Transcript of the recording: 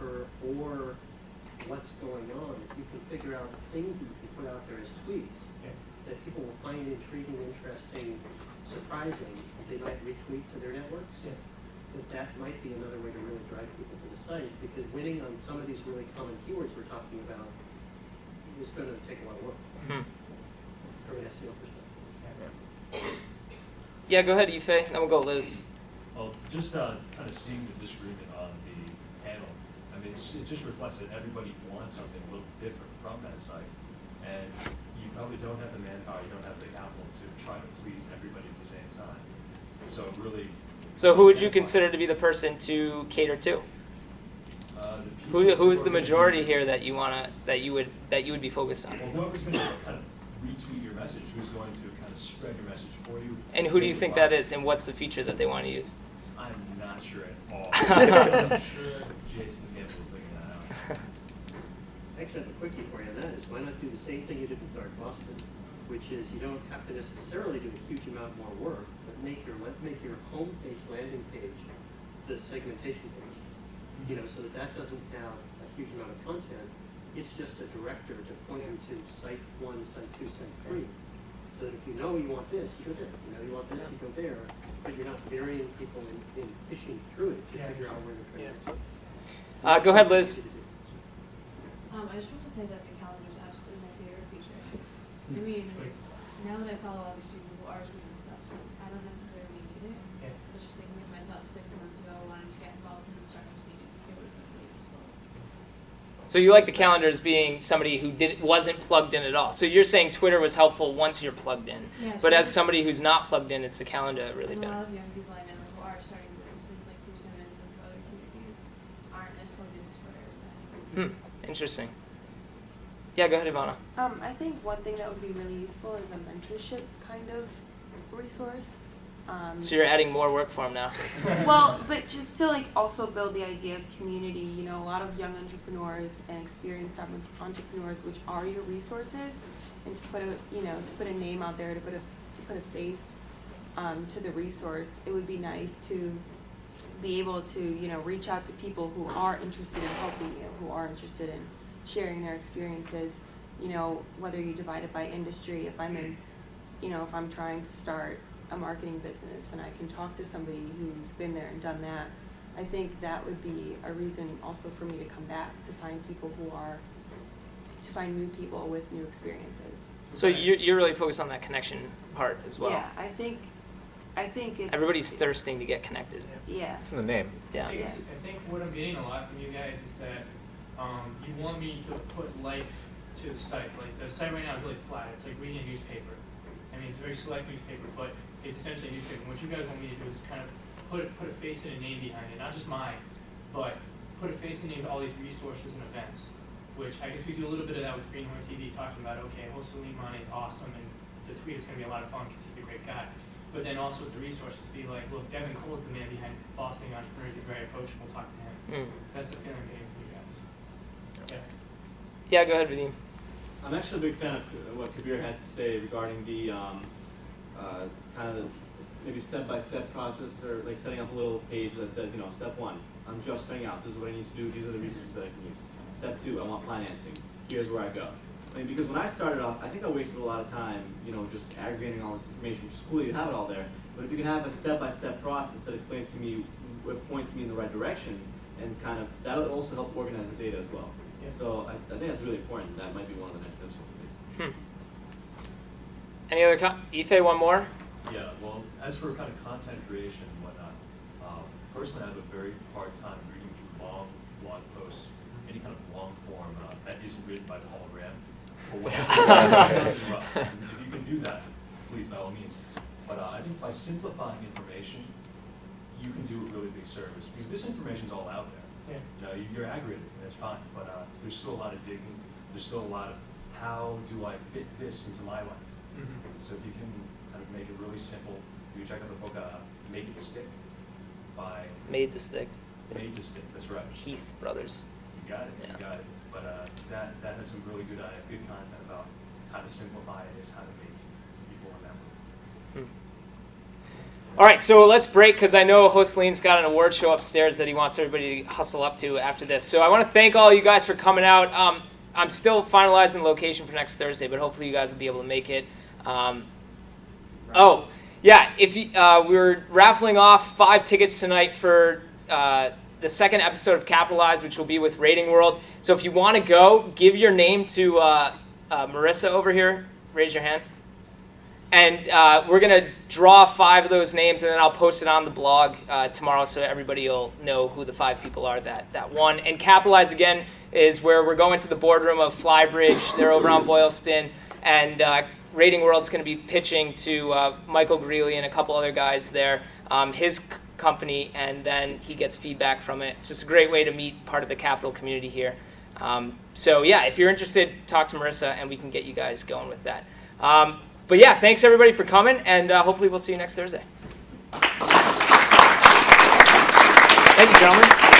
developer or what's going on, if you can figure out things that you can put out there as tweets that people will find intriguing, interesting, surprising, they might retweet to their networks, that might be another way to really drive people to the site, because winning on some of these really common keywords we're talking about is going to take a lot of work from an SEO perspective. Yeah, go ahead, Ife, then we'll go Liz. Well, just kind of seeing the disagreement on the panel, I mean, it just reflects that everybody wants something a little different from that site. And you probably don't have the manpower, you don't have the capital to try to please everybody at the same time. So really... So who would you consider to be the person to cater to? Who is the majority here that you wanna that you would be focused on? Well, whoever's going to kind of retweet your message, who's going to kind of spread your message for you. And who do you think that is, and what's the feature that they want to use? I'm not sure at all. I'm sure Jason's going to figure that out. Actually, I have a quickie for you on that is why not do the same thing you did with Dark Boston, which is you don't have to necessarily do a huge amount more work, but make your homepage landing page the segmentation page. You know, so that doesn't have a huge amount of content. It's just a director to point you to site 1, site 2, site 3. So that if you know you want this, you go there. You know you want this, you go there. But you're not burying people in fishing through it to figure out where they're trying to Go ahead, Liz. I just want to say that the calendar is absolutely my favorite feature. I mean, now that I follow all these people who are tweeting stuff, I don't necessarily need it. But just thinking of myself 6 months ago, wanting to get involved in the startup scene, it would be really useful. So you like the calendar as being somebody who wasn't plugged in at all. So you're saying Twitter was helpful once you're plugged in. Yeah, but as somebody who's not plugged in, it's the calendar that really and a better. lot of young people I know who are starting businesses like through Simmons and through other communities aren't as plugged into Twitter as I am. Interesting. Yeah, go ahead, Ivana. I think one thing that would be really useful is a mentorship kind of resource. So you're adding more work for them now. Well, but just to like also build the idea of community, you know, a lot of young entrepreneurs and experienced entrepreneurs, which are your resources, and to put a name out there, to put a face to the resource, it would be nice to be able to, you know, reach out to people who are interested in helping you, who are interested in sharing their experiences, you know, whether you divide it by industry. If I'm in, you know, if I'm trying to start a marketing business and I can talk to somebody who's been there and done that, I think that would be a reason also for me to come back, to find new people with new experiences. So you're really focused on that connection part as well. Yeah, I think it's... Everybody's thirsting to get connected. Yeah. It's in the name. Yeah. I think what I'm getting a lot from you guys is that you want me to put life to the site. Like the site right now is really flat. It's like reading a newspaper. I mean, it's a very select newspaper, but it's essentially a newspaper. And what you guys want me to do is kind of put a face and a name behind it, not just mine, but put a face and name to all these resources and events. Which I guess we do a little bit of that with Greenhorn TV, talking about, okay, Salim Mane is awesome, and the tweet is going to be a lot of fun because he's a great guy. But then also with the resources, be like, look, Devin Cole's the man behind Bossing Entrepreneurs. He's very approachable. Talk to him. That's the feeling I'm getting from you guys. Yeah, go ahead, Vadim. I'm actually a big fan of what Kabir had to say regarding the kind of the maybe step-by-step process, or like setting up a little page that says, you know, step 1, I'm just setting out. This is what I need to do. These are the resources that I can use. Step 2, I want financing. Here's where I go. I mean, because when I started off, I think I wasted a lot of time, you know, just aggregating all this information. Which is cool, you have it all there. But if you can have a step-by-step process that explains to me, points me in the right direction, and kind of that'll also help organize the data as well. Yeah. So I think that's really important. That might be one of the next steps. Any other Ife, one more? Yeah, well, as for kind of content creation and whatnot, personally I have a very hard time reading through long blog posts, any kind of long form that isn't written by the hologram. Or whatever. If you can do that, please, by all means. But I think by simplifying information, you can do a really big service, because this information's all out there. Yeah. You know, you're aggregated, that's fine, but there's still a lot of digging. There's still a lot of how do I fit this into my life. So if you can kind of make it really simple, you check out the book, Make It Stick by Made to Stick. Made to Stick, that's right. Heath Brothers. You got it, you got it. But that has some really good content about how to simplify it, is how to make people remember. All right, so let's break because I know host Lean's got an award show upstairs that he wants everybody to hustle up to after this. So I want to thank all you guys for coming out. I'm still finalizing the location for next Thursday, but hopefully you guys will be able to make it. Oh, yeah, if you, we're raffling off 5 tickets tonight for the second episode of Capitalize, which will be with Rating World. So if you want to go, give your name to Marissa over here. Raise your hand. And we're going to draw 5 of those names, and then I'll post it on the blog tomorrow so everybody will know who the 5 people are that won. And Capitalize, again, is where we're going to the boardroom of Flybridge. They're over on Boylston. And Rating World's going to be pitching to Michael Greeley and a couple other guys there, his company, and then he gets feedback from it. It's just a great way to meet part of the Capital community here. So, yeah, if you're interested, talk to Marissa, and we can get you guys going with that. But yeah, thanks everybody for coming, and hopefully we'll see you next Thursday. Thank you, gentlemen.